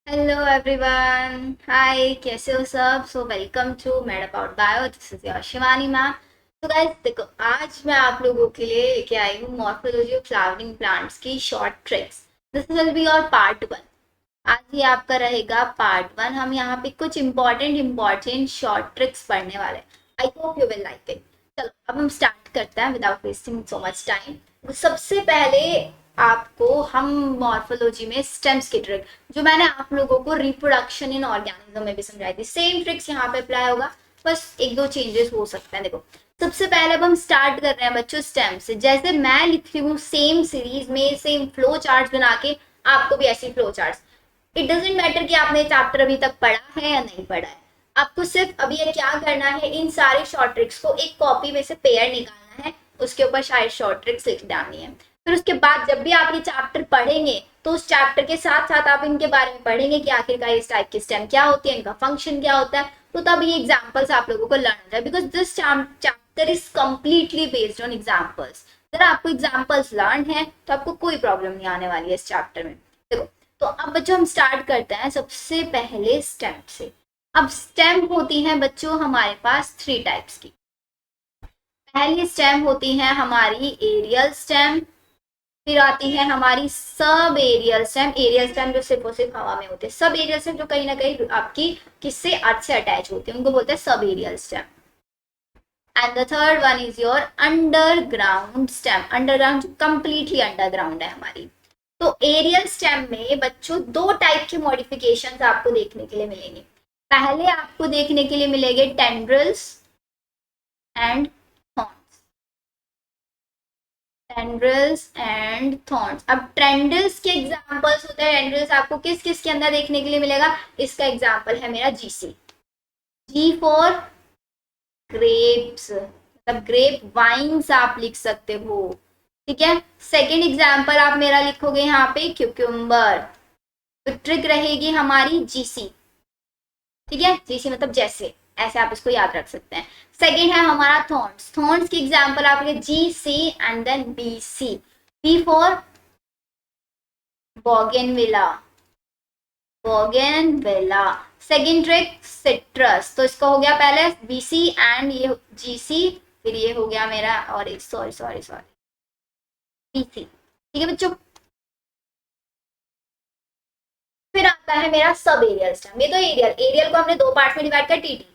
Hello everyone, हाय, कैसे हो सब? So welcome to mad about bio. This is your Shivani ma'am. तो गाइस देखो, आज मैं आप लोगों के लिए लेके आई हूँ मॉर्फोलॉजी ऑफ फ्लावरिंग प्लांट्स की short tricks. This will be your part one. आज ये आपका रहेगा पार्ट वन। हम यहाँ पे कुछ इंपॉर्टेंट शॉर्ट ट्रिक्स पढ़ने वाले हैं। I hope you will like it. चलो अब हम स्टार्ट करते हैं without wasting so much time. सबसे पहले आपको हम मॉर्फोलॉजी में स्टेम्स की ट्रिक, जो मैंने आप लोगों को रिप्रोडक्शन इन ऑर्गेनिज्म में भी समझाई थी, सेम ट्रिक्स यहाँ पे अप्लाई होगा। बस एक दो चेंजेस हो सकते हैं। देखो, सबसे पहले अब हम स्टार्ट कर रहे हैं बच्चों स्टेम से। जैसे मैं लिख रही हूँ सेम सीरीज में सेम फ्लो चार्ट बना के, आपको भी ऐसी flow chart. It doesn't matter कि आपने चैप्टर अभी तक पढ़ा है या नहीं पढ़ा है। आपको सिर्फ अभी ये क्या करना है, इन सारे शॉर्ट ट्रिक्स को एक कॉपी में से पेयर निकालना है, उसके ऊपर शायद शॉर्ट ट्रिक्स लिख डालनी है। फिर उसके बाद जब भी आप ये चैप्टर पढ़ेंगे तो उस चैप्टर के साथ साथ आप इनके बारे में पढ़ेंगे कि आखिरकार इस टाइप की स्टेम क्या होती है, इनका फंक्शन क्या होता है। तो तब ये एग्जाम्पल्स आप लोगों को लर्न हो जाए, because this chapter is completely based on examples. अगर आपको एग्जाम्पल्स लर्न है तो आपको कोई प्रॉब्लम नहीं आने वाली है इस चैप्टर में। देखो, तो अब बच्चों हम स्टार्ट करते हैं सबसे पहले स्टेम से। अब स्टेम होती है बच्चों हमारे पास थ्री टाइप्स की। पहली स्टेम होती है हमारी एरियल स्टेम, फिर आती है हमारी सब एरियल स्टेम। एरियल स्टेम जो सिर्फ और सिर्फ हवा में होते हैं। सब एरियल स्टेम जो कहीं ना कहीं आपकी किससे अर्थ से अटैच होती है, उनको बोलते हैं सब aerial stem. And the third one is your underground stem. Underground जो कंप्लीटली अंडरग्राउंड है हमारी। तो एरियल स्टेम में बच्चों दो टाइप के मॉडिफिकेशंस आपको देखने के लिए मिलेंगे। पहले आपको देखने के लिए मिलेंगे tendrils and thorns. Tendrils and thorns. अब टेंड्रिल्स के एग्जांपल्स होते हैं। टेंड्रिल्स आपको किस किस के अंदर देखने के लिए मिलेगा? इसका एग्जांपल है मेरा जीसी। जी फॉर ग्रेप्स, मतलब ग्रेप वाइन्स आप लिख सकते हो। ठीक है। सेकेंड एग्जाम्पल आप मेरा लिखोगे यहाँ पे क्यूक्यूम्बर। तो ट्रिक रहेगी हमारी जीसी। ठीक है, जीसी मतलब जैसे, ऐसे आप इसको याद रख सकते हैं। सेकेंड है हमारा थॉर्न्स। थॉर्न्स की एग्जाम्पल आप G C and then B C. B for bougainvillea. Bougainvillea. Second trick citrus. तो इसका हो गया पहले बीसी एंड ये जीसी, फिर ये हो गया मेरा, और सॉरी सॉरी सॉरी, बीसी। ठीक है बच्चों। फिर आता है मेरा सब एरियल स्टेम। ये तो एरियल, एरियल को हमने दो पार्ट में डिवाइड कर, TT,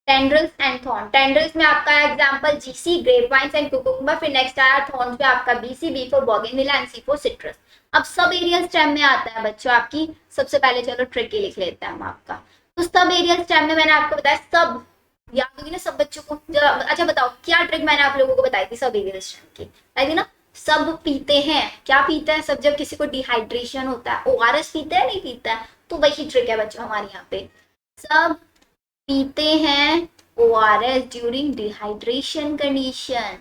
tendrils and thorn. Tendrils में आपका example GC grape vines and cucumber. फिर नेक्स्ट आया थॉर्न्स में आपका BC, B for bougainvillea and C for citrus. अब सब एरियल स्टेम में आता है बच्चों आपकी, सबसे पहले चलो ट्रिक ही लिख लेते हैं हम आपका। तो सब एरियल स्टेम में मैंने आपको बताया, सब याद होगी ना सब बच्चों को? अच्छा बताओ, क्या ट्रिक मैंने आप लोगों को बताई थी सब एरियल स्टेम की? बताई थी ना? सब पीते हैं। क्या पीता है सब? जब किसी को डिहाइड्रेशन होता है, ओआरएस पीता है नहीं पीता है? तो वही ट्रिक है बच्चों हमारे यहाँ पे। सब पीते हैं ORS during dehydration condition,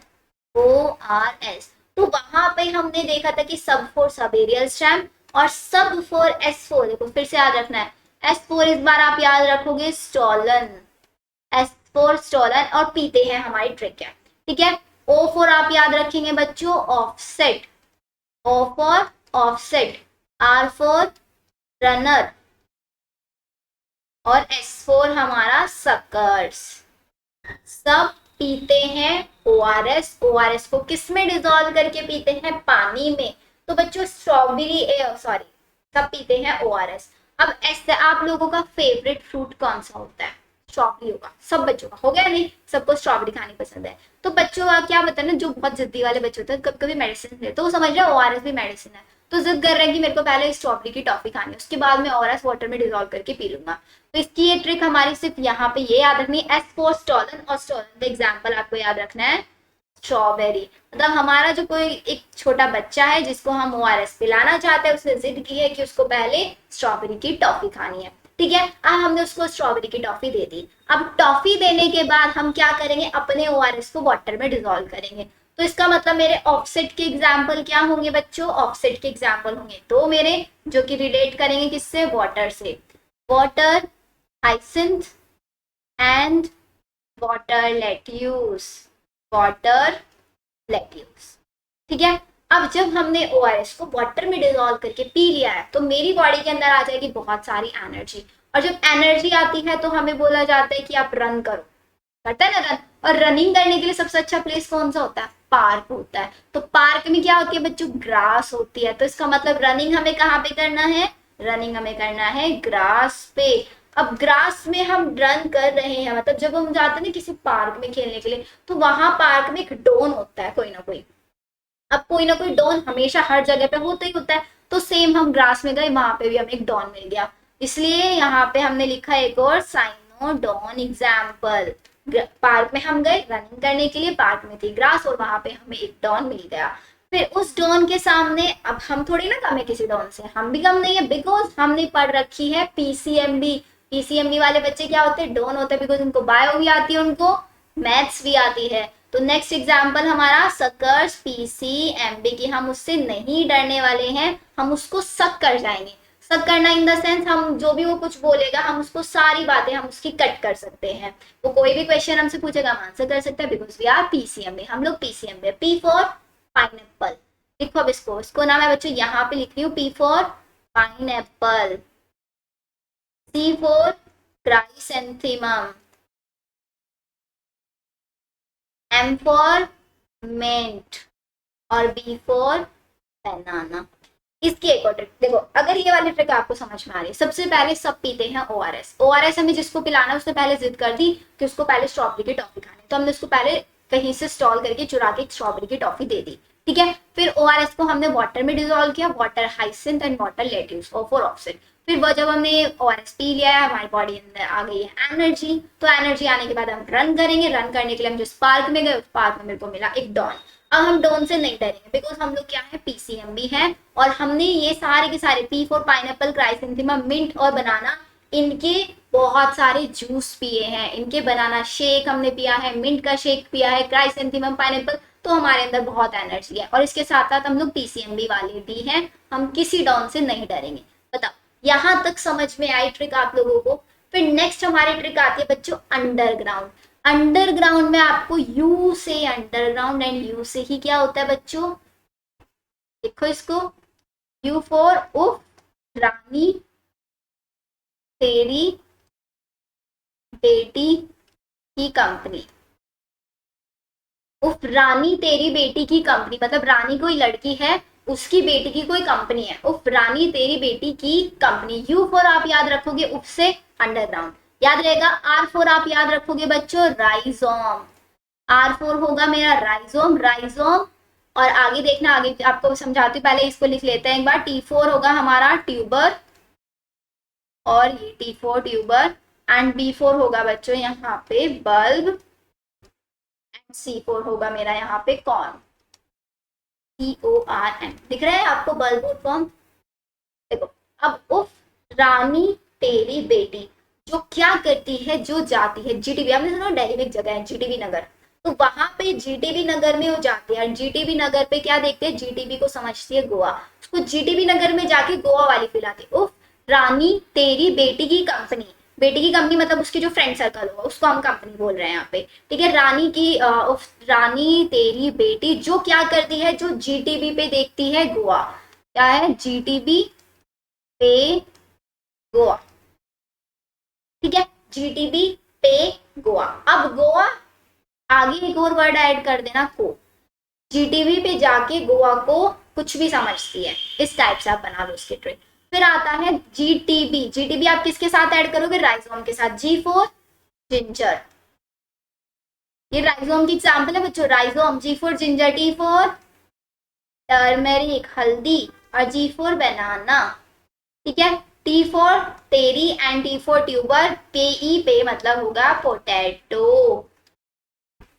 ORS. तो वहां पे हमने देखा था कि सब फॉर सब एरियल स्टेम और सब फॉर एस फोर। देखो फिर से याद रखना है, एस फोर इस बार आप याद रखोगे स्टोलन। एस फोर स्टोलन, और पीते हैं हमारी ट्रिक है। ठीक है। ओ फोर आप याद रखेंगे बच्चों offset. O for offset. R for runner. और एस फोर हमारा सकर्स। सब पीते हैं ओआरएस। ओआरएस को किस में डिजोल्व करके पीते हैं? पानी में। तो बच्चों स्ट्रॉबेरी, सॉरी, सब पीते हैं ओआरएस। अब ऐसे आप लोगों का फेवरेट फ्रूट कौन सा होता है? स्ट्रॉबेरी होगा। सब बच्चों का हो गया नहीं? सबको स्ट्रॉबेरी खानी पसंद है। तो बच्चों का क्या बताना, जो बहुत जिद्दी वाले बच्चे होते हैं, कभी कभी मेडिसिन ले तो वो समझ रहे हैं ओआरएस भी मेडिसिन है, तो जिद कर रहे हैं कि मेरे को पहले स्ट्रॉबेरी की टॉफी खानी है, उसके बाद मैं ओआरएस वाटर में डिजोल्व करके पी लूंगा। तो इसकी ये ट्रिक हमारी सिर्फ यहाँ पे ये याद रखनी है, एस फोर स्टोलन, और स्टोलन का एग्जाम्पल आपको याद रखना है स्ट्रॉबेरी। मतलब हमारा जो कोई एक छोटा बच्चा है जिसको हम ओआरएस पिलाना चाहते हैं, उसने जिद की है कि उसको पहले स्ट्रॉबेरी की टॉफी खानी है। ठीक है। अब हमने उसको स्ट्रॉबेरी की टॉफी दे दी। अब टॉफी देने के बाद हम क्या करेंगे? अपने ओआरएस को वाटर में डिजोल्व करेंगे। तो इसका मतलब मेरे ऑफसेट के एग्जाम्पल क्या होंगे बच्चों? ऑफसेट के एग्जाम्पल होंगे तो मेरे, जो कि रिलेट करेंगे किससे? वाटर से। Water, hyacinth and water lettuce। water lettuce। ठीक है। अब जब हमने ORS को वाटर में डिजोल्व करके पी लिया है तो मेरी बॉडी के अंदर आ जाएगी बहुत सारी एनर्जी, और जब एनर्जी आती है तो हमें बोला जाता है कि आप रन करो, करता है ना रन। और रनिंग करने के लिए सबसे अच्छा प्लेस कौन सा होता है? पार्क होता है। तो पार्क में क्या होती है बच्चों? ग्रास होती है। तो इसका मतलब रनिंग हमें कहाँ पे करना है? रनिंग हमें करना है ग्रास पे। अब ग्रास में हम रन कर रहे हैं, मतलब जब हम जाते हैं ना किसी पार्क में खेलने के लिए, तो वहां पार्क में एक डोन होता है कोई ना कोई। अब कोई ना कोई डॉन हमेशा हर जगह पे होता ही होता है, तो सेम हम ग्रास में गए, वहां पे भी हमें एक डॉन मिल गया, इसलिए यहाँ पे हमने लिखा एक और साइनोडॉन एग्जाम्पल। पार्क में हम गए रनिंग करने के लिए, पार्क में थी ग्रास और वहां पे हमें एक डॉन मिल गया। फिर उस डॉन के सामने अब हम थोड़ी ना कम है किसी डॉन से, हम भी कम नहीं है, बिकॉज हमने पढ़ रखी है पीसीएमबी। पीसीएमबी वाले बच्चे क्या होते हैं? डॉन होते हैं, बिकॉज उनको बायो भी आती है, उनको मैथ्स भी आती है। तो नेक्स्ट एग्जाम्पल हमारा सकर्स पीसीएमबी की, हम उससे नहीं डरने वाले हैं, हम उसको सक कर जाएंगे। सक करना इन द सेंस हम जो भी वो कुछ बोलेगा हम उसको सारी बातें हम उसकी कट कर सकते हैं। वो कोई भी क्वेश्चन हमसे पूछेगा हम आंसर कर सकते हैं, बिकॉज वी आर पीसीएमबी, हम लोग पीसीएमबी। P for pineapple. देखो अब इसको ना मैं बच्चों यहाँ पे लिख रही हूँ, P for pineapple, C for chrysanthemum, M for mint और B for banana। इसकी एक और ट्रिक देखो, अगर ये वाली ट्रिक आपको समझ में आ रही है, सबसे पहले सब पीते हैं ORS। ORS हमें जिसको पिलाना है उसने पहले जिद कर दी कि उसको पहले स्ट्रॉबेरी की टॉफी खानी, तो हमने उसको पहले कहीं से स्टॉल करके चुरा के स्ट्रॉबेरी की टॉफी दे दी, ठीक है। फिर ORS को हमने वाटर में डिजोल्व किया, water hyacinth and water lettuce और फॉर ऑप्शन। फिर वो जब हमने ORS पी लिया है, हमारी बॉडी अंदर आ गई है एनर्जी, तो एनर्जी आने के बाद हम रन करेंगे। रन करने के लिए हम जिस पार्क में गए उस पार्क में मेरे को मिला एक डॉन। अब हम डॉन से नहीं डरेंगे, बिकॉज हम लोग क्या है? पीसीएमबी है, और हमने ये सारे के सारे P for pineapple, chrysanthemum, mint और बनाना, इनके बहुत सारे जूस पिए हैं, इनके बनाना शेक हमने पिया है, मिंट का शेक पिया है, क्राइसेंथेमम, पाइनएप्पल, तो हमारे अंदर बहुत एनर्जी है, और इसके साथ साथ हम लोग पीसीएमबी वाले भी हैं, हम किसी डॉन से नहीं डरेंगे। बताओ यहाँ तक समझ में आई ट्रिक आप लोगों को? फिर नेक्स्ट हमारी ट्रिक आती है बच्चों अंडरग्राउंड। अंडरग्राउंड में आपको यू से अंडरग्राउंड एंड यू से ही क्या होता है बच्चों? देखो इसको, यू फॉर उफ रानी तेरी बेटी की कंपनी। उफ रानी तेरी बेटी की कंपनी मतलब रानी कोई लड़की है, उसकी बेटी की कोई कंपनी है, उफ रानी तेरी बेटी की कंपनी। यू फॉर आप याद रखोगे उफ से अंडरग्राउंड, याद रहेगा। आर फॉर आप याद रखोगे बच्चों राइजोम, आर फॉर होगा मेरा राइजोम, राइजोम। और आगे देखना, आगे आपको समझाती हूँ, पहले इसको लिख लेते हैं एक बार। टी फॉर होगा हमारा ट्यूबर, और ये T for tuber, and B for होगा बच्चों यहाँ पे बल्ब, C4 होगा मेरा यहाँ पे कॉर्न, CORN। दिख रहा है आपको बल्ब फॉर्म? देखो अब उफ रानी तेरी बेटी, जो क्या करती है? जो जाती है जीटीबी, आपने सुना दिल्ली में एक जगह है जीटीबी नगर, तो वहां पे जीटीबी नगर में वो जाती है, जीटीबी नगर पे क्या देखते हैं? जीटीबी को समझती है गोवा, उसको जीटीबी नगर में जाके गोवा वाली फील आती है। उफ रानी तेरी बेटी की कंपनी, बेटी की कंपनी मतलब उसकी जो फ्रेंड सर्कल होगा उसको हम कंपनी बोल रहे हैं यहाँ पे, ठीक है। रानी की रानी तेरी बेटी जो क्या करती है? जो जीटीबी पे देखती है गोवा, क्या है? जीटीबी पे गोवा, ठीक है, जीटीबी पे गोवा। अब गोवा आगे एक और वर्ड ऐड कर देना को, जीटीबी पे जाके गोवा को कुछ भी समझती है, इस टाइप से आप बना दो उसकी ट्रिक। फिर आता है जीटीबी, जीटीबी आप किसके साथ ऐड करोगे? राइजोम के साथ, जी फॉर जिंजर, ये राइजोम की एग्जांपल है बच्चों, rhizome, G for ginger, T for turmeric हल्दी, और जी फॉर बनाना, ठीक है। T for terry and T for tuber, पे ई पे मतलब होगा पोटैटो।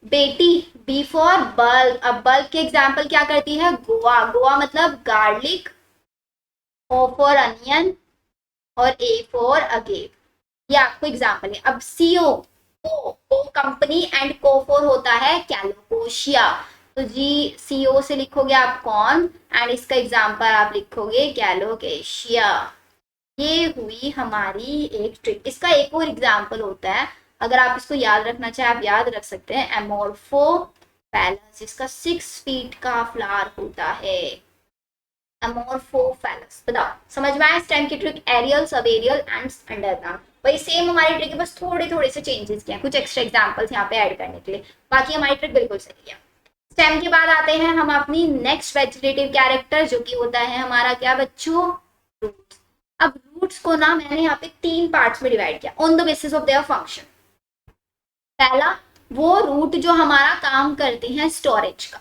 बेटी बी फॉर बल्ब, अब बल्ब के एग्जाम्पल क्या करती है? गोवा, गोवा मतलब गार्लिक, ओ फॉर अनियन और ए फॉर अगेव, ये आपको एग्जाम्पल है। अब सीओ को कंपनी एंड को फॉर होता है कैलोकोशिया, तो जी सीओ से लिखोगे आप कॉर्न एंड इसका एग्जाम्पल आप लिखोगे कैलोकेशिया। ये हुई हमारी एक ट्रिक। इसका एक और एग्जाम्पल होता है, अगर आप इसको याद रखना चाहे आप याद रख सकते हैं, एमोर्फो फैलस, जिसका 6 फीट का फ्लावर होता है। अमोर्फोफैलस। बताओ समझ में आया स्टेम की ट्रिक? एरियल, सब एरियल एंड अंडरग्राउंड। वही सेम हमारी ट्रिक है, बस थोड़े थोड़े से चेंजेस किए हैं, कुछ एक्स्ट्रा एग्जांपल्स यहाँ पे ऐड करने के लिए। बाकी हमारी ट्रिक बिल्कुल सही है। स्टेम के बाद आते हैं हम अपनी नेक्स्ट वेजिटेटिव कैरेक्टर, जो कि होता है हमारा क्या बच्चों? रूट्स। अब रूट्स को ना मैंने यहाँ पे 3 पार्ट्स में डिवाइड किया on the basis of their function. पहला, वो रूट जो हमारा काम करती हैं स्टोरेज का।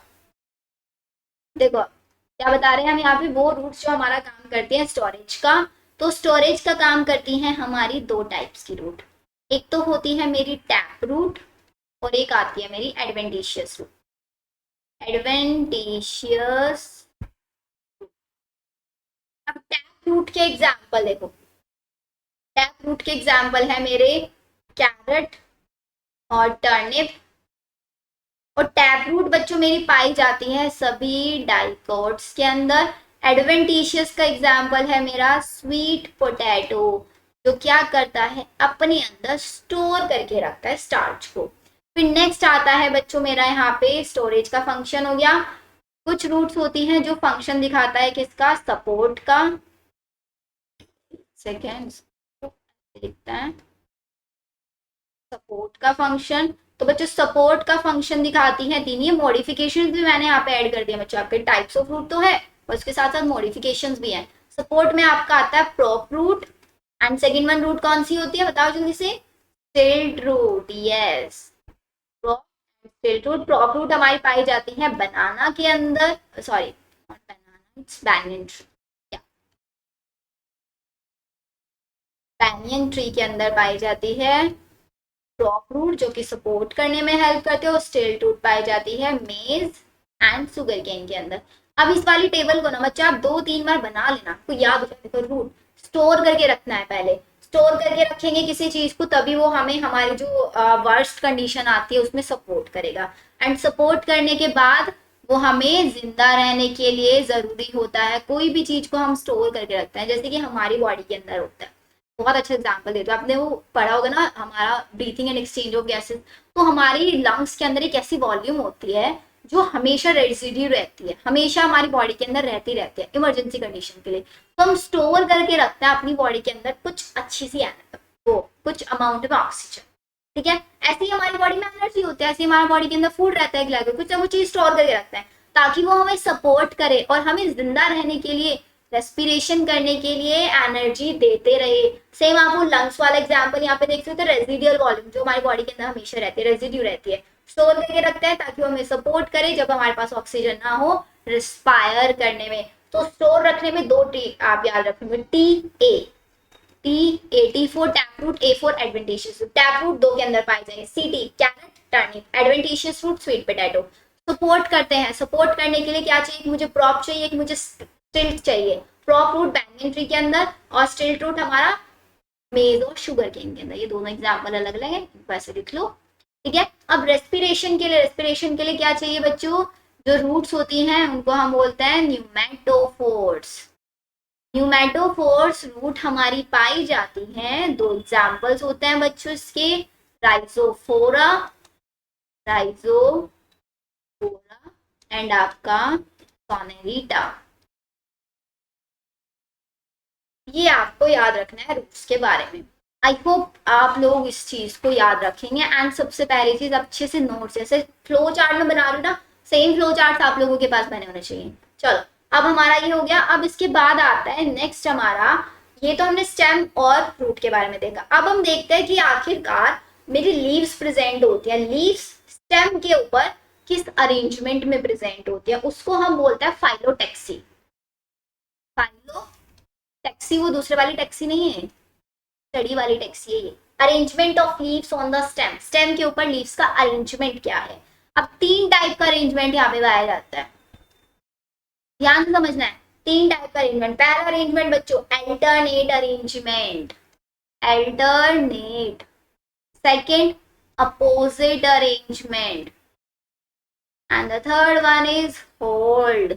देखो क्या बता रहे हैं हम यहाँ पे, वो रूट्स जो हमारा काम करती हैं स्टोरेज का। तो स्टोरेज का काम करती हैं हमारी 2 टाइप्स की रूट। एक तो होती है मेरी टैप रूट और एक आती है मेरी एडवेंटिशियस रूट। एडवेंटिशियस। अब टैप रूट के एग्जाम्पल देखो, टैप रूट के एग्जाम्पल है मेरे कैरेट और टर्निप। और टैप रूट बच्चों मेरी पाई जाती है सभी डाइकोट्स के अंदर। एडवेंटिशियस का एग्जाम्पल है मेरा स्वीट पोटैटो, जो क्या करता है अपने अंदर स्टोर करके रखता है स्टार्च को। फिर नेक्स्ट आता है बच्चों मेरा यहाँ पे स्टोरेज का फंक्शन हो गया। कुछ रूट्स होती हैं जो फंक्शन दिखाता है किसका? सपोर्ट का। सेकेंड लिखता है सपोर्ट का फंक्शन। तो बच्चों सपोर्ट का फंक्शन दिखाती है तीन। ये मॉडिफिकेशन भी मैंने यहाँ पे ऐड कर दिया बच्चों, आपके टाइप्स ऑफ रूट तो है और उसके साथ साथ मॉडिफिकेशंस भी हैं। सपोर्ट में आपका आता है prop root and second one root कौन सी होती है बताओ जल्दी से? Stilt root. Yes, prop stilt root. Prop root हमारी पाई जाती है बनाना के अंदर, सॉरी नॉट बनाना, इट्स बैंगन ट्री। बैंगन ट्री के अंदर पाई जाती है प्रॉप रूट, जो कि सपोर्ट करने में हेल्प करते हो। स्टिल्ट रूट पाई जाती है मेज एंड सुगर केन के अंदर। अब इस वाली टेबल को ना बच्चा आप 2-3 बार बना लेना, आपको याद हो जाए। देखो रूट स्टोर करके रखना है, पहले स्टोर करके रखेंगे किसी चीज को तभी वो हमें हमारी जो वर्स्ट कंडीशन आती है उसमें सपोर्ट करेगा। एंड सपोर्ट करने के बाद वो हमें जिंदा रहने के लिए जरूरी होता है। कोई भी चीज को हम स्टोर करके रखते हैं, जैसे कि हमारी बॉडी के अंदर होता है। बहुत अच्छा एग्जाम्पल देते हो आपने, वो पढ़ा होगा ना हमारा breathing and exchange of gases. तो हमारी लंग्स के अंदर एक ऐसी वॉल्यूम होती है जो हमेशा रेजिड्यू रहती है, हमेशा हमारी बॉडी के अंदर रहती है इमरजेंसी कंडीशन के लिए। तो हम स्टोर करके रखते हैं अपनी बॉडी के अंदर कुछ अच्छी सी वो कुछ अमाउंट में ऑक्सीजन। ठीक है, ऐसी हमारी बॉडी में एनर्जी होती है, ऐसी हमारी बॉडी के अंदर फूड रहता है, कुछ ना कुछ चीज स्टोर करके रखते हैं ताकि वो हमें सपोर्ट करे और हमें जिंदा रहने के लिए, रेस्पिरेशन करने के लिए एनर्जी देते रहे। सेम आप वो लंग्स वाला एग्जांपल यहाँ पे देख सकते हो, रेजिडियल वॉल्यूम जो हमारी बॉडी के अंदर हमेशा रहती है, रेजिड्यू रहती है, स्टोर करके रखते हैं ताकि वो हमें सपोर्ट करे जब हमारे पास ऑक्सीजन ना हो रिस्पायर करने में। तो स्टोर रखने में 2 टी आप याद रखेंगे, T for tap root, A for adventitious root. Tap root 2 के अंदर पाए जाएंगे, C carrot turnip, adventitious root sweet potato. Support करते हैं, सपोर्ट करने के लिए क्या चाहिए? मुझे प्रॉप चाहिए, एक मुझे स्टिल्ट चाहिए। प्रॉप रूट बैंगन ट्री के अंदर और स्टिल्ट रूट हमारा मेज और शुगर केन के अंदर। ये दोनों एग्जाम्पल अलग अलग है, वैसे लिख लो। ठीक है, अब रेस्पिरेशन के लिए क्या चाहिए बच्चों? जो रूट्स होती हैं उनको हम बोलते हैं न्यूमेटोफोर्स। न्यूमेटोफोर्स रूट हमारी पाई जाती हैं, 2 एग्जाम्पल्स होते हैं बच्चों इसके, राइजोफोरा एंड आपका सोनेरिटा। ये आपको याद रखना है रूट्स के बारे में। आई होप आप लोग इस चीज को याद रखेंगे। एंड सबसे पहली चीज अच्छे से नोट्स, जैसे फ्लो चार्ट में बना रही हूँ ना, सेम फ्लो चार्ट आप लोगों के पास बने होने चाहिए। चलो अब हमारा ये हो गया। अब इसके बाद आता है नेक्स्ट हमारा, ये तो हमने स्टेम और फ्रूट के बारे में देखा। अब हम देखते हैं कि आखिरकार मेरी लीव्स प्रेजेंट होती है, लीव्स स्टेम के ऊपर किस अरेंजमेंट में प्रेजेंट होती है, उसको हम बोलते हैं फाइलोटेक्सी। फाइलोटेक्सी वो दूसरे वाली टैक्सी नहीं है, स्टडी वाली टैक्सी है ये। Arrangement of leaves on the stem, stem के ऊपर लीव्स का अरेंजमेंट क्या है। अब 3 टाइप का अरेंजमेंट यहाँ पे पाया जाता है, ध्यान से समझना है। 3 टाइप का अरेंजमेंट। पहला अरेंजमेंट बच्चों alternate arrangement, alternate. Second opposite arrangement and the third one is hold.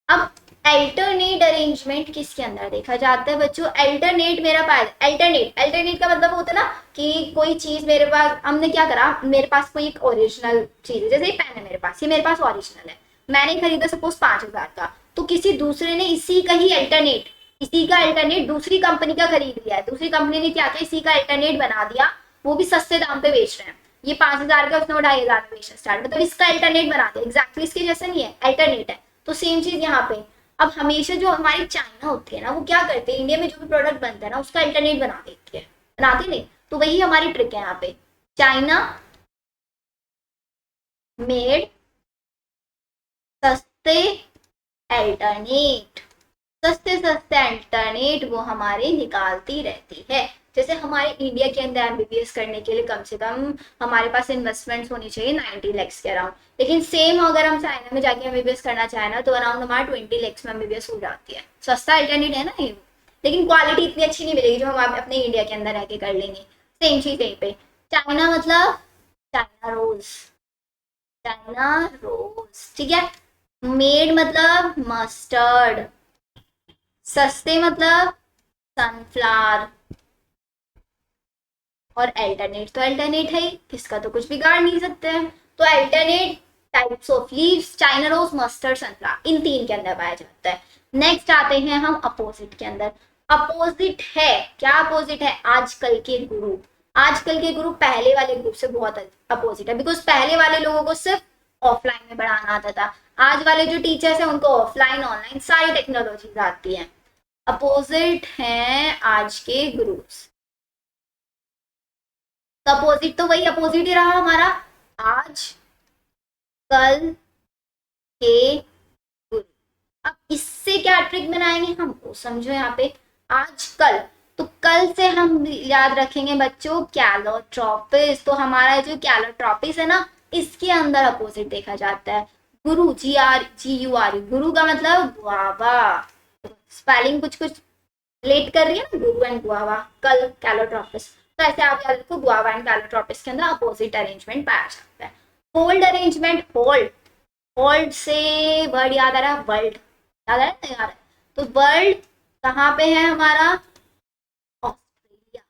अब अल्टरनेट अरेंजमेंट किसके अंदर देखा जाता है बच्चों? अल्टरनेट मेरा पास, अल्टरनेट, अल्टरनेट का मतलब होता है ना कि कोई चीज मेरे पास, हमने क्या करा, मेरे पास कोई एक ओरिजिनल चीज है, जैसे ये पेन है मेरे पास, ये मेरे पास ओरिजिनल है, मैंने खरीदा सपोज 5,000 का, तो किसी दूसरे ने इसी का ही अल्टरनेट, इसी का अल्टरनेट दूसरी कंपनी का खरीद लिया है, दूसरी कंपनी ने क्या किया, इसी का अल्टरनेट बना दिया, वो भी सस्ते दाम पे बेच रहे हैं, ये 5,000 का, उसने 2,500 में बेचना स्टार्ट, मतलब इसका अल्टरनेट बना दिया, एग्जैक्टली इसके जैसा नहीं है, अल्टरनेट है। तो सेम चीज यहाँ पे, अब हमेशा जो हमारी चाइना होती है ना, वो क्या करते हैं, इंडिया में जो भी प्रोडक्ट बनता है ना, उसका अल्टरनेट बना देती है, बनाती नहीं, तो वही हमारी ट्रिक है यहाँ पे, चाइना मेड सस्ते अल्टरनेट, सस्ते सस्ते अल्टरनेट वो हमारे निकालती रहती है। जैसे हमारे इंडिया के अंदर एमबीबीएस करने के लिए कम से कम हमारे पास इन्वेस्टमेंट्स होनी चाहिए 90 लैक्स के अराउंड, लेकिन सेम अगर हम चाइना में जाके एमबीबीएस करना चाहें ना, तो अराउंड हमारा 20 लैक्स में एमबीबीएस हो जाती है। सस्ता अल्टरनेट है ना ये, लेकिन क्वालिटी इतनी अच्छी नहीं मिलेगी जो हम अपने इंडिया के अंदर रह के कर लेंगे। सेम चीज यहीं पे, चाइना मतलब चाइना रोज, चाइना रोज, ठीक है। मेड मतलब मस्टर्ड, सस्ते मतलब सनफ्लावर, और अल्टरनेट तो अल्टरनेट है ही, इसका तो कुछ बिगाड़ नहीं सकते हैं। तो alternate types of leaves, China rose, mustard, sunflower, इन तीन के अंदर पाया जाता है। नेक्स्ट आते हैं हम अपोजिट के अंदर। अपोजिट है क्या? अपोजिट है आजकल के गुरु, आजकल के गुरु पहले वाले ग्रुप से बहुत अपोजिट है, बिकॉज पहले वाले लोगों को सिर्फ ऑफलाइन में पढ़ाना आता था, आज वाले जो टीचर्स हैं उनको ऑफलाइन ऑनलाइन सारी टेक्नोलॉजीज आती हैं। अपोजिट हैं आज के गुरुज, तो अपोजिट तो वही अपोजिट ही रहा हमारा, आज कल के गुरु। अब इससे क्या ट्रिक बनाएंगे हम, वो समझो यहाँ पे, आज कल, तो कल से हम याद रखेंगे बच्चों कैलोट्रोपिस, तो हमारा जो कैलोट्रोपिस है ना, इसके अंदर अपोजिट देखा जाता है। गुरु, GRGUR, गुरु का मतलब गुआवा, स्पेलिंग कुछ कुछ रिलेट कर रही है ना, गुरु एंड गुआवा, कल कैलोट्रोपिस, तो ऐसे आप याद रखो, गुआवा एंड कैलोट्रोपिस के अंदर अपोजिट अरेंजमेंट पाया जाता है। होल्ड अरेंजमेंट, होल्ड, होल्ड से वर्ड याद आ रहा है, वर्ल्ड याद आ रहा है, नहीं आ रहा है, तो वर्ल्ड कहाँ पे है हमारा, ऑस्ट्रेलिया।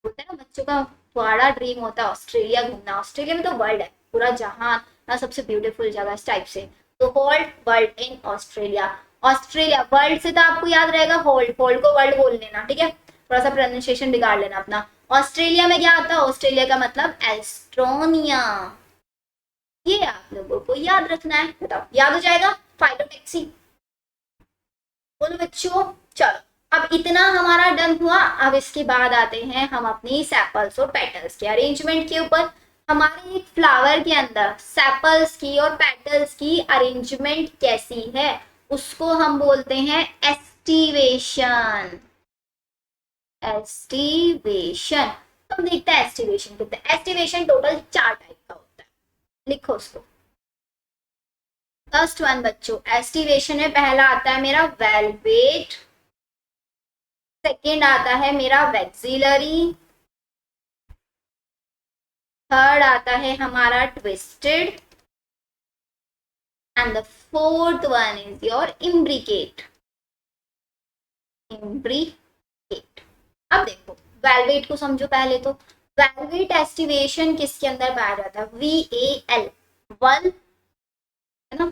होता है ना बच्चों का बड़ा ड्रीम होता है ऑस्ट्रेलिया घूमना, ऑस्ट्रेलिया में तो वर्ल्ड है, पूरा जहान ना, सबसे ब्यूटीफुल जगह इस टाइप से, तो hold world in Australia. Australia, world से तो आपको याद रहेगा होल्ड, होल्ड को वर्ल्ड बोल लेना, ठीक है, थोड़ा सा प्रोनाउंसिएशन बिगाड़ लेना अपना। ऑस्ट्रेलिया में क्या आता है, ऑस्ट्रेलिया का मतलब एस्ट्रोनिया, ये आप लोगों को याद रखना है, बताओ याद हो जाएगा। फाइलोटैक्सी, बोलो बच्चों। चलो अब इतना हमारा डन हुआ, अब इसके बाद आते हैं हम अपनी सेपल्स और पेटल्स के अरेंजमेंट के ऊपर। हमारे एक फ्लावर के अंदर सेपल्स की और पेटल्स की अरेंजमेंट कैसी है, उसको हम बोलते हैं एस्टिवेशन, एस्टिवेशन। तो देखते हैं एस्टिवेशन कितने, एस्टिवेशन टोटल 4 टाइप का होता है, लिखो उसको। फर्स्ट वन बच्चों, एस्टिवेशन में पहला आता है मेरा वेलवेट, सेकेंड आता है मेरा वैक्सिलरी, थर्ड आता है हमारा twisted, and the fourth one is your imbricate, imbricate. अब देखो वेलवेट को समझो पहले तो, वेलवेट एस्टिवेशन किसके अंदर पाया जाता है, VAL, वल है ना,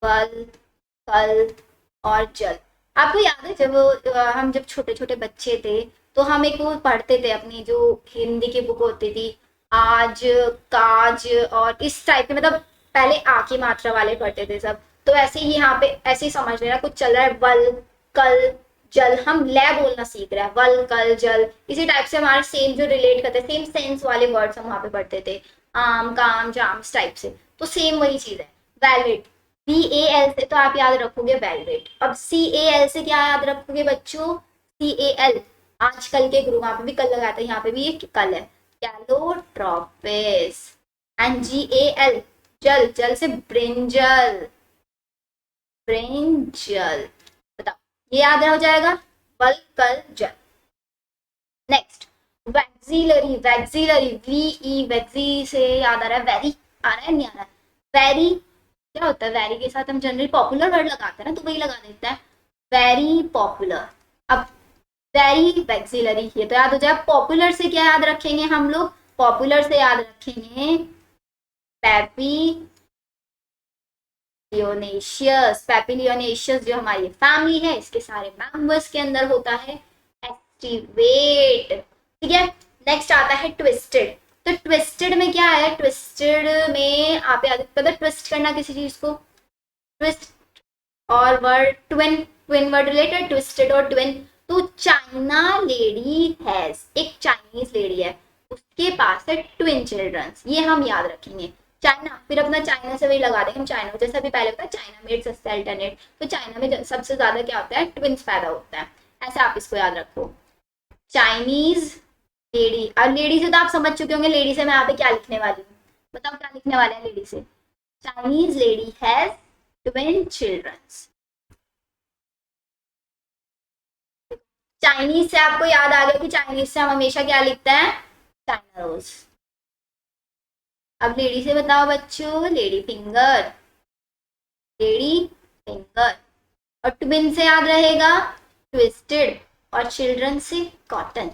वल, कल और जल। आपको याद है जब हम जब छोटे छोटे बच्चे थे, तो हम एक वो पढ़ते थे, अपनी जो हिंदी की बुक होती थी, आज, काज और इस टाइप के, मतलब पहले आ की मात्रा वाले पढ़ते थे सब, तो ऐसे ही यहाँ पे ऐसे ही समझ लेना, कुछ चल रहा है, वल, कल, जल, हम लय बोलना सीख रहे हैं, वल, कल, जल, इसी टाइप से हमारे सेम जो रिलेट करते, सेम सेंस वाले वर्ड्स हम वहां पे पढ़ते थे, आम, काम, जाम, इस टाइप से, तो सेम वही चीज है। वेलवेट, VAL से तो आप याद रखोगे वेलवेट, अब CAL से क्या याद रखोगे बच्चों, CAL, आजकल के गुरु, वहां पे भी कल लगाया था, यहाँ पे भी ये कल है, कैलोट्रोपिस। एंड GAL, जल, जल से ब्रिंजल, ब्रिंजल, बताओ ये याद हो जाएगा, वल, कल, जल। नेक्स्ट वैक्सिलरी, वैक्सिलरी, VE, वैक्सी से याद आ रहा है वेरी, आ रहा है नहीं आ रहा है, वेरी, क्या होता है, वेरी के साथ हम जनरली पॉपुलर वर्ड लगाते हैं ना, तो वही लगा देता है, वेरी पॉपुलर। अब वेरी वैक्सिलरी, ये तो याद हो जाए। पॉपुलर से क्या याद रखेंगे हम लोग, पॉपुलर से याद रखेंगे पैपिलियोनेशियस। पैपिलियोनेशियस जो हमारी फैमिली है, इसके सारे मेंबर्स के अंदर होता है एस्टिवेट। ठीक है, नेक्स्ट आता है ट्विस्टेड। तो ट्विस्टेड में क्या है, ट्विस्टेड में आप याद पता ट्विस्ट करना किसी चीज को, ट्विस्ट और word twin, twin word related, twisted और ट्विन। तो चाइना लेडी हैज, एक चाइनीज लेडी है, उसके पास है ट्विन चिल्ड्रंस, ये हम याद रखेंगे। चाइना, फिर अपना चाइना से वही लगा देंगे हम, चाइना जैसे अभी पहले बताया चाइना मेड सस्ते अल्टरनेट, तो चाइना में सबसे ज्यादा क्या होता है, ट्विंस पैदा होता है, ऐसे आप इसको याद रखो। चाइनीज लेडी, और लेडी से तो आप समझ चुके होंगे, लेडी से मैं यहाँ पे क्या लिखने वाली हूँ, बताओ क्या लिखने वाले हैं लेडी से, Chinese lady has twin childrens. Chinese से आपको याद आ गया कि चाइनीज से हम हमेशा क्या लिखते हैं, चाइना रोज। अब लेडी से बताओ बच्चों, लेडी फिंगर, लेडी फिंगर। और ट्विन से याद रहेगा ट्विस्टेड, और चिल्ड्रन से cotton,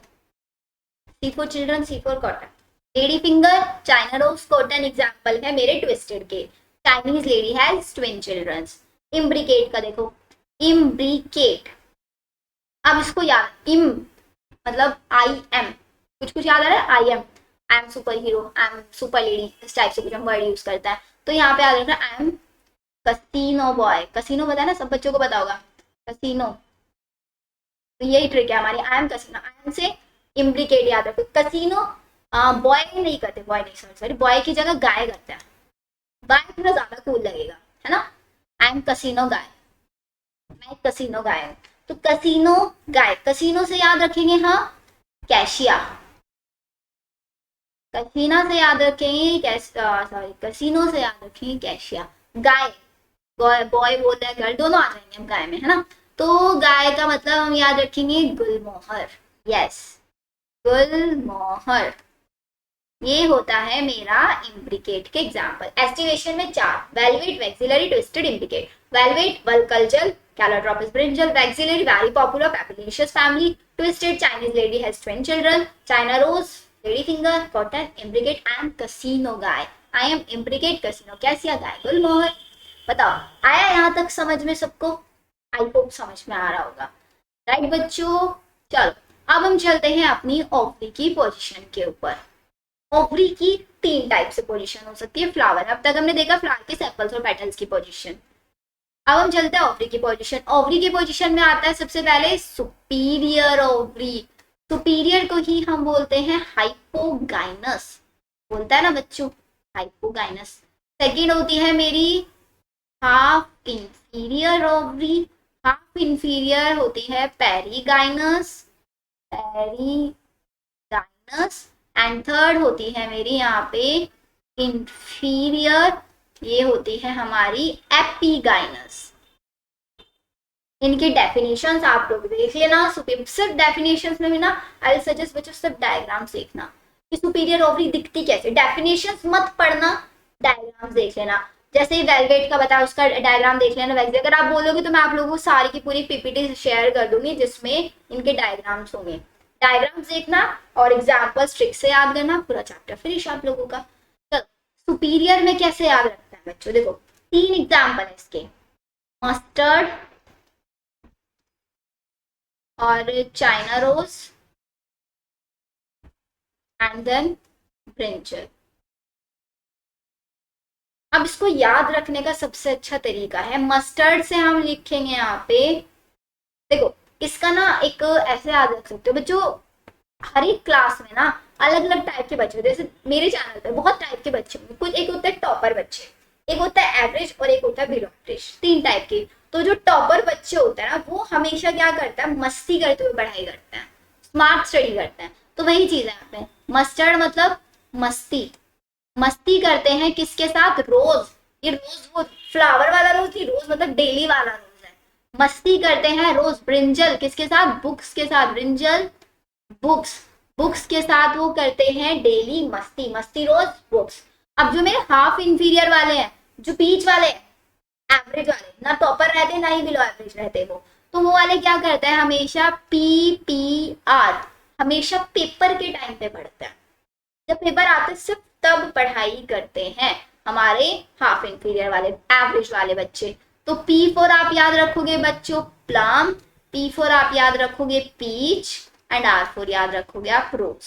C for children, C for cotton. Lady finger, China rose, cotton example है मेरे ट्विस्टेड के। Chinese lady has twin childrens. Imbricate का देखो, इम्ब्रिकेट, अब इसको याद, इम मतलब आई एम, कुछ कुछ याद आ रहा है, I am super hero, I am super lady, इस टाइप से कुछ हम वर्ड यूज करता है, तो यहाँ पे याद रखना I am casino boy. Casino पता है ना, सब बच्चों को पता होगा कसीनो, तो यही ट्रिक है हमारी, I am casino. I am से इम्ब्रिकेट याद रखो, कसीनो बॉय नहीं करते, बॉय नहीं, सॉरी बॉय की जगह गाय करते हैं, गाय थोड़ा ज्यादा कूल लगेगा, है ना। आई एम कसीनो गाय, मैं कसीनो गाय हूँ, तो कसीनो गाय। कसीनो से याद रखेंगे हाँ कैशिया, कसीना से याद रखेंगे सॉरी कसीनो से याद रखेंगे कैशिया। गाय, बॉय बोल रहे हैं गर्ल, दोनों आ जाएंगे हम गाय में, है ना। तो गाय का मतलब हम याद रखेंगे गुलमोहर, यस गुलमोहर। ये होता है मेरा इम्ब्रिकेट के एग्जाम्पल। एस्टिवेशन में 4, valvate, vexillary, twisted, imbricate. Valvate वल्कल्चल, Calotropis brinjal, vexillary very popular papilionaceous family, twisted Chinese lady has twin children, China rose, lady finger, cotton, imbricate and casino guy. I am imbricate casino cassia guy gulmohar. बताओ आया यहाँ तक समझ में सबको, I hope समझ में आ रहा होगा, राइट बच्चों। चलो अब हम चलते हैं अपनी ओवरी की पोजीशन के ऊपर। ओवरी की 3 टाइप से पोजीशन हो सकती है फ्लावर, अब तक हमने देखा फ्लावर के सेपल्स और पेटल्स की पोजीशन। अब हम चलते हैं ओवरी की पोजीशन। ओवरी की पोजीशन में आता है सबसे पहले सुपीरियर ओवरी, सुपीरियर को ही हम बोलते हैं हाइपोगाइनस, बोलता है ना बच्चों हाइपोगाइनस। सेकेंड होती है मेरी half inferior ovary, half inferior होती है पेरीगाइनस, पेरीगाइनस। एंड थर्ड होती है मेरी यहाँ पे इंफीरियर, ये होती है हमारी एपीगाइनस। इनके डेफिनेशंस आप लोग देख लेना, सिर्फ डेफिनेशंस में भी ना आई सजेस्ट बच्चों सिर्फ डायग्राम्स देखना कि सुपीरियर ओवरी दिखती कैसे, डेफिनेशंस मत पढ़ना, डायग्राम्स देख लेना। जैसे ही वेलवेट का बताया उसका डायग्राम देख लेना, वैसे अगर आप बोलोगे तो मैं आप लोगों को सारी की पूरी पीपीटी शेयर कर दूंगी जिसमें इनके डायग्राम्स होंगे, डायग्राम्स देखना और एग्जाम्पल्स ट्रिक से याद करना, पूरा चैप्टर फिनिश आप लोगों का। चलो सुपीरियर में कैसे याद रखता है बच्चों, देखो 3 एग्जाम्पल है इसके, मस्टर्ड और China rose and then brinjal. अब इसको याद रखने का सबसे अच्छा तरीका है, मस्टर्ड से हम लिखेंगे यहाँ पे, देखो इसका ना एक ऐसे याद रख सकते हो बच्चों, हर एक क्लास में ना अलग अलग टाइप के बच्चे होते हैं, जैसे मेरे चैनल पे बहुत टाइप के बच्चे होंगे, कुछ एक होता है टॉपर बच्चे, एक होता है एवरेज और एक होता है बिलो एवरेज, 3 टाइप के। तो जो टॉपर बच्चे होते हैं ना वो हमेशा क्या करता है, मस्ती करते हुए पढ़ाई करते हैं, स्मार्ट स्टडी करते हैं, तो वही चीज है यहाँ पे, मस्टर्ड मतलब मस्ती, मस्ती करते हैं किसके साथ, रोज। ये रोज वो फ्लावर वाला रोज नहीं, रोज मतलब डेली वाला रोज है, मस्ती करते हैं रोज। ब्रिंजल किसके साथ, बुक्स के साथ, ब्रिंजल बुक्स, बुक्स के साथ वो करते हैं डेली मस्ती, मस्ती रोज बुक्स। अब जो मेरे हाफ इंफीरियर वाले हैं, जो बीच वाले हैं, एवरेज वाले, ना टॉपर रहते ना ही बिलो एवरेज रहते वो, तो वो वाले क्या करते हैं हमेशा PPR, हमेशा पेपर के टाइम पे पढ़ते हैं, जब पेपर आते सिर्फ तब पढ़ाई करते हैं हमारे हाफ इंफीरियर वाले एवरेज वाले बच्चे। तो P4 आप याद रखोगे बच्चों प्लम, P4 आप याद रखोगे पीच, एंड R4 याद रखोगे आप रोज।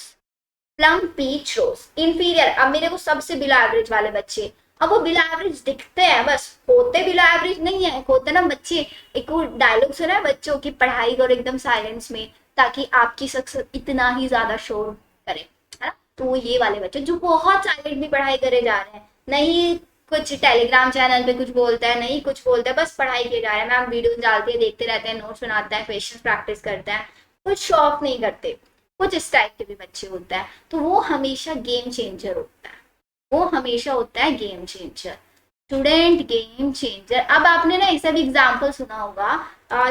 प्लम पीच रोज इंफीरियर। अब मेरे को सबसे बिलो एवरेज वाले बच्चे, अब वो बिलो एवरेज दिखते हैं बस, होते बिलो एवरेज नहीं है, होते ना बच्चे। एक वो डायलॉग सुना है बच्चों की, पढ़ाई करो एकदम साइलेंस में ताकि आपकी सक्सेस इतना ही ज्यादा शोर करे, है ना। तो वो ये वाले बच्चे जो बहुत साइलेंटली पढ़ाई करे जा रहे हैं, नहीं कुछ टेलीग्राम चैनल पे कुछ बोलता है, नहीं कुछ बोलता है, बस पढ़ाई किए जा रहे हैं, मैम वीडियो डालती है, देखते रहते हैं, नोट्स बनाते हैं, क्वेश्चन प्रैक्टिस करते हैं, कुछ शो ऑफ नहीं करते, कुछ इस टाइप के भी बच्चे होता है, तो वो हमेशा गेम चेंजर होता है, वो हमेशा होता है game changer, student game changer. अब आपने ना ऐसा भी एग्जाम्पल सुना होगा,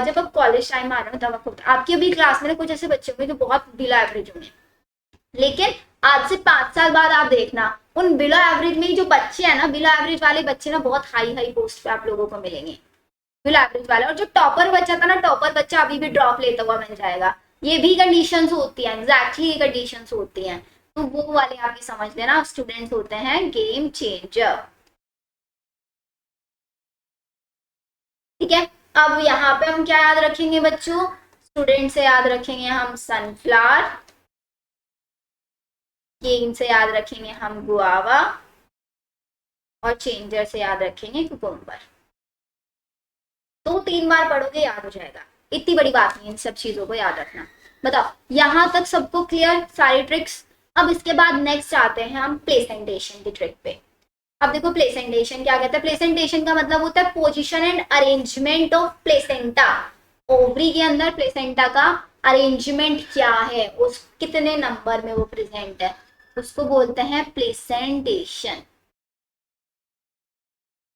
जब आप कॉलेज टाइम आ रहे हो तब आपके अभी क्लास में कुछ ऐसे बच्चे होंगे जो बहुत बिलो एवरेज होंगे, लेकिन आज से 5 साल बाद आप देखना उन बिलो एवरेज में जो बच्चे हैं ना, बिलो एवरेज वाले बच्चे ना बहुत हाई हाई पोस्ट पे आप लोगों को मिलेंगे, बिलो एवरेज वाले। और जो टॉपर बच्चा था ना, टॉपर बच्चा अभी भी ड्रॉप लेता हुआ मिल जाएगा, ये भी कंडीशंस होती हैं, एग्जैक्टली ये कंडीशंस होती हैं। तो वो वाले आप ये समझ लेना, स्टूडेंट्स होते हैं गेम चेंजर, ठीक है। अब यहाँ पे हम क्या याद रखेंगे बच्चों, स्टूडेंट से याद रखेंगे हम सनफ्लावर, गेम से याद रखेंगे हम गुआवा, और चेंजर से याद रखेंगे कुकुम्बर। तो 3 बार पढ़ोगे याद हो जाएगा, इतनी बड़ी बात नहीं है इन सब चीजों को याद रखना। बताओ यहां तक सबको क्लियर सारी ट्रिक्स। अब इसके बाद नेक्स्ट आते हैं हम प्लेसेंटेशन की ट्रिक पे। अब देखो प्लेसेंटेशन क्या कहता है, प्लेसेंटेशन का मतलब होता है position and arrangement of placenta, ovary के अंदर प्लेसेंटा का अरेंजमेंट क्या है, उस कितने नंबर में वो प्रेजेंट है, उसको बोलते हैं प्लेसेंटेशन।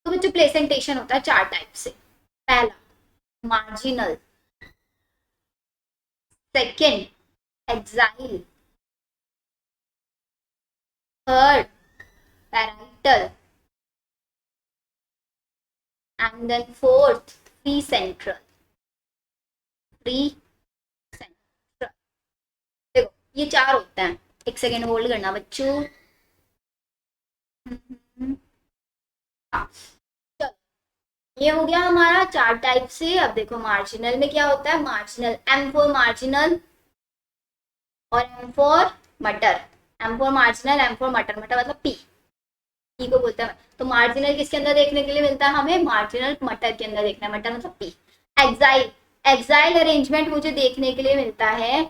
तो जो प्लेसेंटेशन होता है 4 टाइप से, पहला marginal, second axile, third parietal, and then fourth free central, free central. देखो ये 4 होते हैं, एक सेकेंड होल्ड करना बच्चों। हाँ चलो, ये हो गया हमारा 4 टाइप से। अब देखो मार्जिनल में क्या होता है, मार्जिनल M फॉर मार्जिनल और M फॉर मटर, M for marginal, M for मटर, मटर मतलब पी को बोलते हैं। तो मार्जिनल किसके अंदर देखने के लिए मिलता है हमें, मार्जिनल मटर के अंदर देखना है, मटर मतलब पी। एक्साइल, एक्साइल अरेंजमेंट मुझे देखने के लिए मिलता है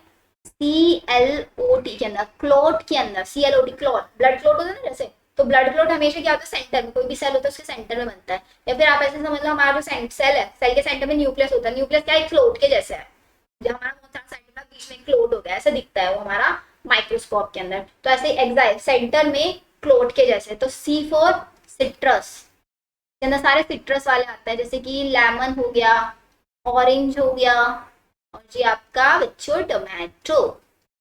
CLOT के अंदर, क्लोट के अंदर, CLOT क्लोट, ब्लड क्लोट होता है ना जैसे, तो ब्लड क्लोट हमेशा क्या होता है सेंटर में, कोई भी सेल होता है उसके सेंटर में बनता है। या फिर आप ऐसे समझ लो हमारा जो सेल है, सेल के सेंटर में न्यूक्लियस होता है, न्यूक्लियस क्या है क्लोट के जैसा है, जो हमारा बहुत सारा साइड में बीच में क्लोट हो गया ऐसा दिखता है वो हमारा माइक्रोस्कोप के अंदर। तो ऐसे एक्साइल सेंटर में क्लोट के जैसे। तो C फॉर सिट्रस, के अंदर सारे सिट्रस वाले आते हैं, जैसे कि लेमन हो गया, ऑरेंज हो गया, और जी आपका बच्चों टोमेटो।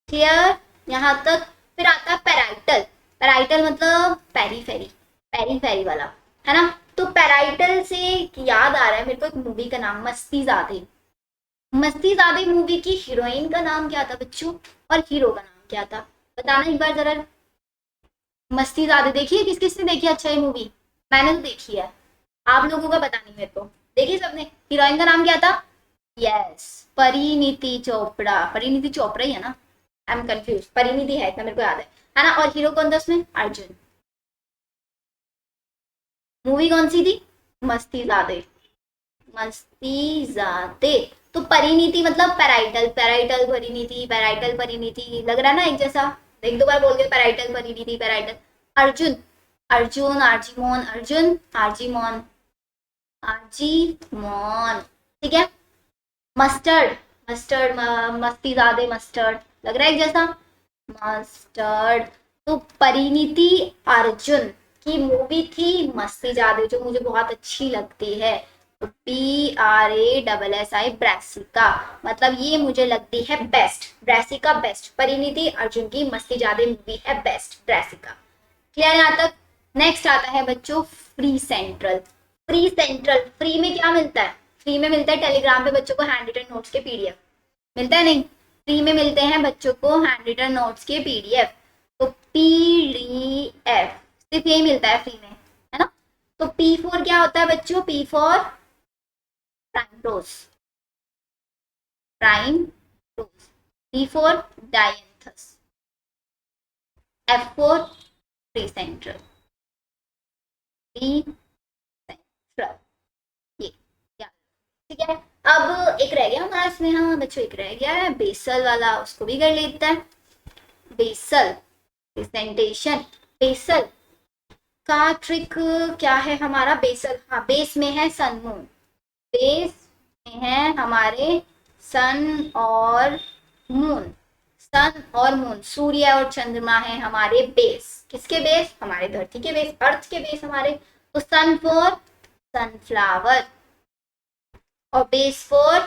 क्लियर यहाँ तक। फिर आता है पैराइटल, पैराइटल मतलब पेरीफेरी, पेरीफेरी वाला, है ना। तो पैराइटल से याद आ रहा है मेरे को एक मूवी का नाम, मस्तीजादे। मस्तीजादे मूवी की हीरोइन का नाम क्या था बच्चों, और हीरो का नाम क्या था, बताना एक बार जरा। मस्तीजादे देखी है, किस किस ने देखी है, अच्छा ये मूवी मैंने तो देखी है, आप लोगों का पता नहीं मेरे को, देखी सबने। हीरोइन का नाम क्या था, यस परिणीति चोपड़ा, परिणीति चोपड़ा ही है ना, आई एम कंफ्यूज, परिणीति है इतना मेरे को याद है ना। और हीरो कौन था उसमें, अर्जुन। मूवी कौन सी थी, मस्तीजादे, मस्तीजादे। तो परिणीति मतलब parietal, parietal Parineeti, parietal Parineeti, लग रहा है ना एक जैसा, एक दो बार बोल के parietal Parineeti parietal. Arjun, Arjun Argemone, Arjun Argemone, Argemone, ठीक है। मस्टर्ड, मस्टर्ड मस्तीजादे मस्टर्ड, लग रहा है एक जैसा, मस्टर्ड। तो परिणीति अर्जुन की मूवी थी मस्तीजादे, जो मुझे बहुत अच्छी लगती है। तो BRASSI ब्रासिका, मतलब ये मुझे लगती है best, brassica best, Parineeti Arjun की मस्तीजादे मूवी है बेस्ट, ब्रासिका। क्लियर यहाँ तक। नेक्स्ट आता है बच्चों free central. Free central, free में क्या मिलता है? फ्री में मिलता है टेलीग्राम पे बच्चों को हैंड रिटन नोट्स के पीडीएफ। मिलता है नहीं? फ्री में मिलते हैं बच्चों को हैंड रिटन नोट्स के पीडीएफ। तो पीडीएफ सिर्फ यही मिलता है फ्री में, है ना? तो पी फोर क्या होता है बच्चों? P for primrose, primrose. D for dianthus, F for free central, free central. ये क्या? ठीक है। अब एक रह गया हमारा इसमें, हाँ बच्चों एक रह गया है बेसल वाला, उसको भी कर लेते हैं। बेसल प्रेजेंटेशन, बेसल का ट्रिक क्या है हमारा? बेसल, हाँ बेस में है सन मून, बेस में है हमारे सन और मून। सन और मून, सूर्य और चंद्रमा है हमारे बेस। किसके बेस? हमारे धरती के बेस, अर्थ के बेस हमारे। तो सन फॉर सनफ्लावर, और बेस फॉर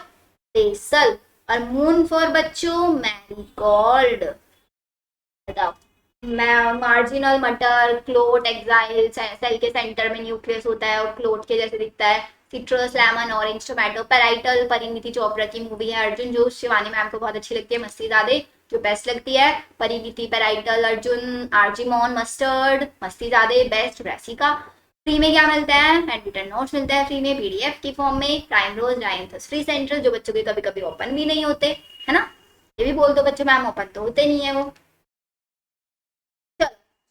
बेसल, और मून फॉर बच्चों मैरीगोल्ड। बताओ, मार्जिनल मटर, क्लोट, एक्साइल, सेल के सेंटर में न्यूक्लियस होता है और क्लोट के जैसे दिखता है। Citrus, lemon, orange, tomato. Parietal, Parineeti Chopra की मूवी है अर्जुन, जो शिवानी मैम को बहुत अच्छी लगती है, मस्ती ज्यादा जो बेस्ट लगती है। Parineeti, parietal, Arjun, argemone, mustard, मस्ती ज्यादा बेस्ट, रैसिका। फ्री में क्या मिलता है? हैंड रिटन नोट्स मिलता है फ्री में पीडीएफ की फॉर्म में। प्राइम रोज, डायंथस, फ्री सेंट्रल, जो बच्चों के कभी कभी ओपन भी नहीं होते, है ना? ये भी बोल दो बच्चों मैम ओपन तो होते नहीं है वो।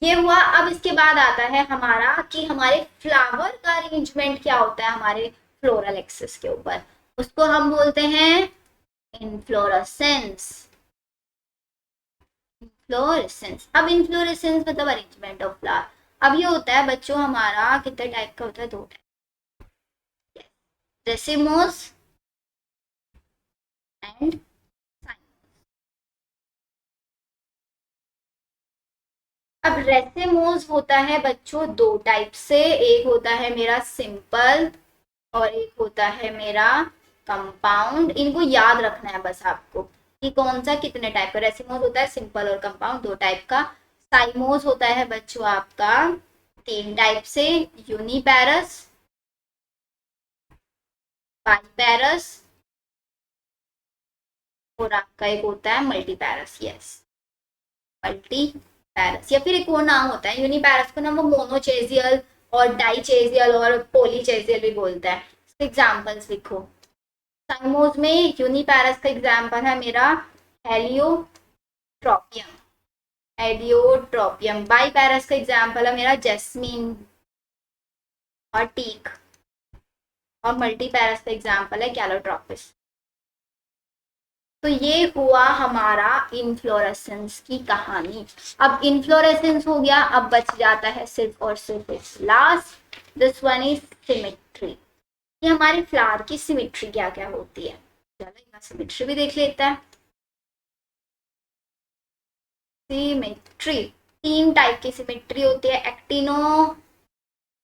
ये हुआ। अब इसके बाद आता है हमारा कि हमारे फ्लावर का अरेंजमेंट क्या होता है हमारे फ्लोरल एक्सिस के ऊपर, उसको हम बोलते हैं इनफ्लोरेसेंस। इनफ्लोरेसेंस, अब इनफ्लोरेसेंस मतलब अरेंजमेंट ऑफ फ्लावर। अब ये होता है बच्चों हमारा कितने टाइप का होता है? दो टाइप, रेसिमोस एंड। अब रेसिमोस होता है बच्चों दो टाइप से, एक होता है मेरा सिंपल और एक होता है मेरा कंपाउंड। इनको याद रखना है बस आपको कि कौन सा कितने टाइप का। रेसिमोस होता है सिंपल और कंपाउंड दो टाइप का। साइमोस होता है बच्चों आपका तीन टाइप से, यूनिपैरस, बाईपैरस, और आपका एक होता है मल्टीपैरस। यस, मल्टीपैरस। या फिर एक और नाम होता है यूनिपैरस को ना, वो मोनोचेजियल और डाइचेजियल और पोलीचेजियल भी बोलता है। एग्जाम्पल्स लिखो। साइमोस में यूनिपैरस का एग्जाम्पल है मेरा हेलियोट्रोपियम, हेलियोट्रोपियम। बाईपैरस का एग्जाम्पल है मेरा जैस्मीन और टीक, और मल्टीपैरस का एग्जाम्पल है कैलोट्रोपिस। तो ये हुआ हमारा इनफ्लोरेसेंस की कहानी। अब इनफ्लोरेसेंस हो गया, अब बच जाता है सिर्फ और सिर्फ last, this one is symmetry. ये हमारे फ्लावर की सिमेट्री क्या क्या होती है, चलो सिमेट्री भी देख लेता है। सिमेट्री, तीन टाइप की सिमेट्री होती है, एक्टिनो,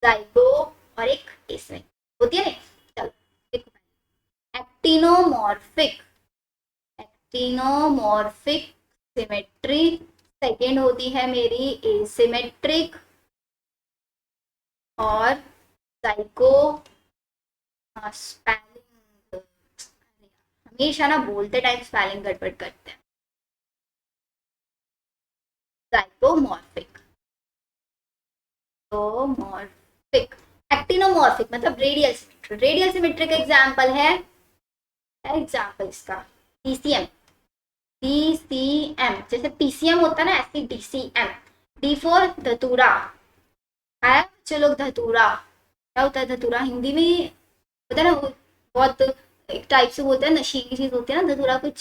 जाइगो और एक एसिमेट्री होती है। चलो देखो, एक्टिनोमॉर्फिक, एक्टिनोमॉर्फिक सिमेट्री। सेकेंड होती है मेरी एसिमेट्रिक, और जाइगो स्पेलिंग, हमेशा ना बोलते टाइम स्पेलिंग गड़बड़ करते हैं। जाइगोमॉर्फिक, तो मॉर्फिक। एक्टिनोमॉर्फिक मतलब रेडियल सिमेट्री। रेडियल सिमेट्री का एग्जांपल है, एग्जांपल इसका पीसीएम, डीसीएम। जैसे पीसीएम होता है ना, ऐसे डीसीएम। डी फॉर धतूरा, आया बच्चे लोग धतूरा? क्या होता है धतूरा? हिंदी में होता है ना, वो बहुत एक टाइप से बोलते हैं, नशीली चीज होती है ना धतूरा कुछ।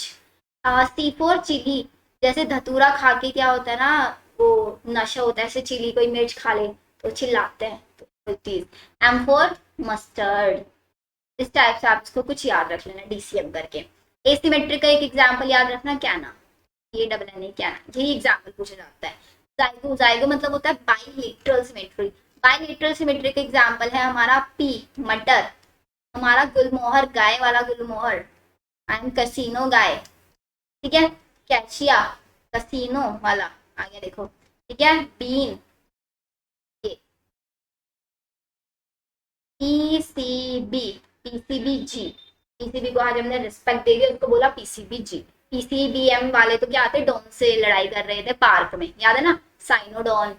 सी फॉर चिली, जैसे धतूरा खा के क्या होता है ना, वो नशा होता है, ऐसे चिली कोई मिर्च खा ले तो चिल्लाते हैं, तो चीज। M for mustard. इस टाइप से आप इसको कुछ याद रख लेना डीसीएम करके। एसिमेट्रिक का एक एग्जाम्पल याद रखना, क्या ना, ये डबल एन ए, क्या ना, यही एग्जाम्पल पूछा जाता है। जाइगो, जाइगो मतलब होता है बाइलेटरल सिमेट्री। बाइलेटरल सिमेट्री का एग्जाम्पल है हमारा पी, मटर, हमारा गुलमोहर, गाय वाला गुलमोहर, एंड कसीनो गाय, ठीक है। कैचिया, कसीनो वाला, आगे देखो, ठीक है। बीन, ये पीसीबी, पीसीबी जी, पीसीबी को आज हमने रिस्पेक्ट दे दी, उसको बोला पीसीबी जी। पीसीबीएम वाले तो क्या आते, डॉन से लड़ाई कर रहे थे पार्क में, याद है ना, साइनोडॉन,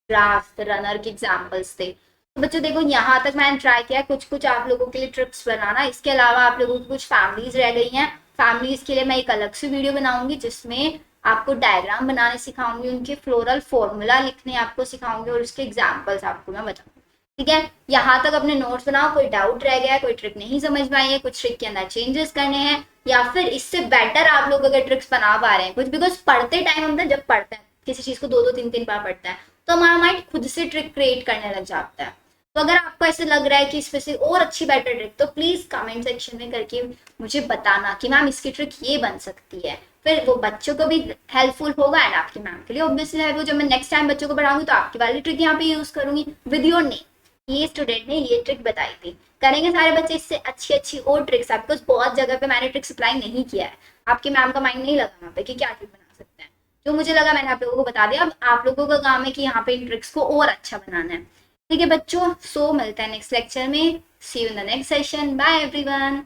ड्राफ्ट रनर के एग्जाम्पल्स थे। तो बच्चों देखो यहाँ तक मैंने ट्राई किया कुछ कुछ आप लोगों के लिए ट्रिक्स बनाना। इसके अलावा आप लोगों की कुछ फैमिलीज रह गई हैं, फैमिलीज के लिए मैं एक अलग से वीडियो बनाऊंगी जिसमें आपको डायग्राम बनाने सिखाऊंगी, उनके फ्लोरल फॉर्मूला लिखने आपको सिखाऊंगी और उसके एग्जाम्पल्स आपको मैं बताऊंगी। ठीक है, यहाँ तक अपने नोट्स बनाओ। कोई डाउट रह गया है, कोई ट्रिक नहीं समझ में आई है, कुछ ट्रिक के अंदर चेंजेस करने हैं, या फिर इससे बेटर आप लोग अगर ट्रिक्स बना पा रहे हैं कुछ, बिकॉज पढ़ते टाइम हम जब पढ़ते हैं किसी चीज को दो दो तीन तीन बार पढ़ता है तो हमारा माइंड खुद से ट्रिक क्रिएट करने लग जाता है। तो अगर आपको ऐसे लग रहा है कि इसमें से और अच्छी बेटर ट्रिक, तो प्लीज कमेंट सेक्शन में करके मुझे बताना कि मैम इसकी ट्रिक ये बन सकती है। फिर वो बच्चों को भी हेल्पफुल होगा एंड आपकी मैम के लिए ऑब्वियसली है वो, जब मैं नेक्स्ट टाइम बच्चों को पढ़ाऊंगी तो आपकी वाली ट्रिक यहाँ पे यूज करूंगी विद योर नेम, ये स्टूडेंट ने ये ट्रिक बताई थी। करेंगे सारे बच्चे इससे अच्छी अच्छी और ट्रिक्स, बिकॉज बहुत जगह पे मैंने ट्रिक्स अप्लाई नहीं किया है, आपकी मैम का माइंड नहीं लगा वहाँ पे कि क्या ट्रिक बना सकते हैं। जो मुझे लगा मैंने आप लोगों को बता दिया, अब आप लोगों का काम है कि यहाँ पे इन ट्रिक्स को और अच्छा बनाना है। ठीक है बच्चों, सो मिलता है नेक्स्ट लेक्चर में, see you in the next session, bye everyone.